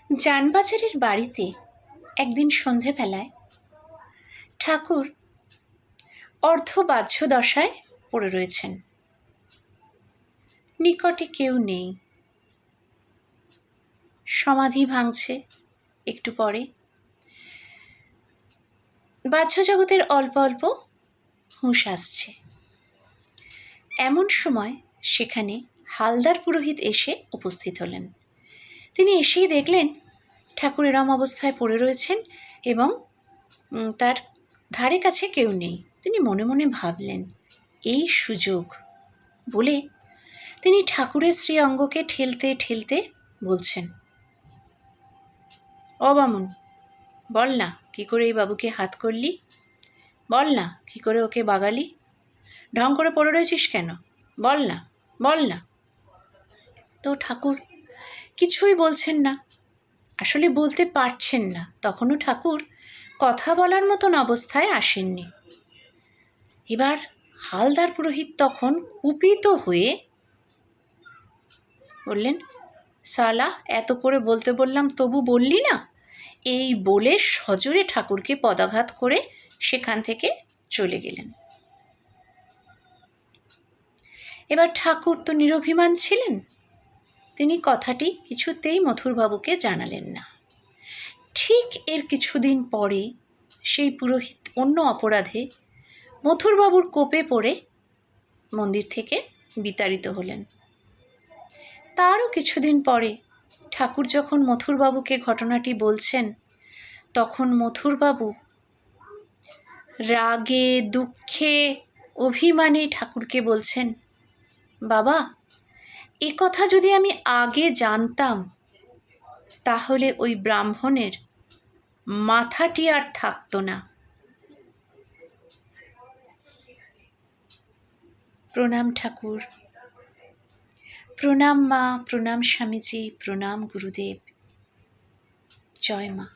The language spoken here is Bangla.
জানবাজারের বাড়িতে একদিন সন্ধেবেলায় ঠাকুর অর্ধবাহ্য দশায় পড়ে রয়েছেন। নিকটে কেউ নেই। সমাধি ভাঙছে একটু পরে। বাহ্য জগতের অল্প অল্প হুঁশ আসছে। এমন সময় সেখানে হালদার পুরোহিত এসে উপস্থিত হলেন। তিনি এসেই দেখলেন ঠাকুর এরম অবস্থায় পড়ে রয়েছেন এবং তার ধারে কাছে কেউ নেই। তিনি মনে মনে ভাবলেন, এই সুযোগ বলে তিনি ঠাকুরের শ্রী অঙ্গকে ঠেলতে ঠেলতে বলছেন, ও বামুন, বল না কী করে এই বাবুকে হাত করলি, বল না কী করে ওকে বাগালি, ঢং করে পড়ে রয়েছিস কেন, বল না বল না। তো ঠাকুর কিছুই বলছেন না, আসলে বলতে পারছেন না। তখনও ঠাকুর কথা বলার মতন অবস্থায় আসেননি। এবার হালদার পুরোহিত তখন কুপিত হয়ে বললেন, সালা, এত করে বলতে বললাম তবু বললি না, এই বলে সজোরে ঠাকুরকে পদাঘাত করে সেখান থেকে চলে গেলেন। এবার ঠাকুর তো নিরভিমান ছিলেন, তিনি কথাটি কিছুতেই মথুরবাবুকে জানালেন না। ঠিক এর কিছুদিন পরে সেই পুরোহিত অন্য অপরাধে মথুরবাবুর কোপে পড়ে মন্দির থেকে বিতাড়িত হলেন। তারও কিছুদিন পরে ঠাকুর যখন মথুরবাবুকে ঘটনাটি বলছেন, তখন মথুরবাবু রাগে দুঃখে অভিমানে ঠাকুরকে বলছেন, বাবা, এ কথা যদি আমি আগে জানতাম তাহলে ওই ব্রাহ্মণের মাথাটি আর থাকতো না। প্রণাম ঠাকুর, প্রণাম মা, প্রণাম স্বামীজি, প্রণাম গুরুদেব, জয় মা।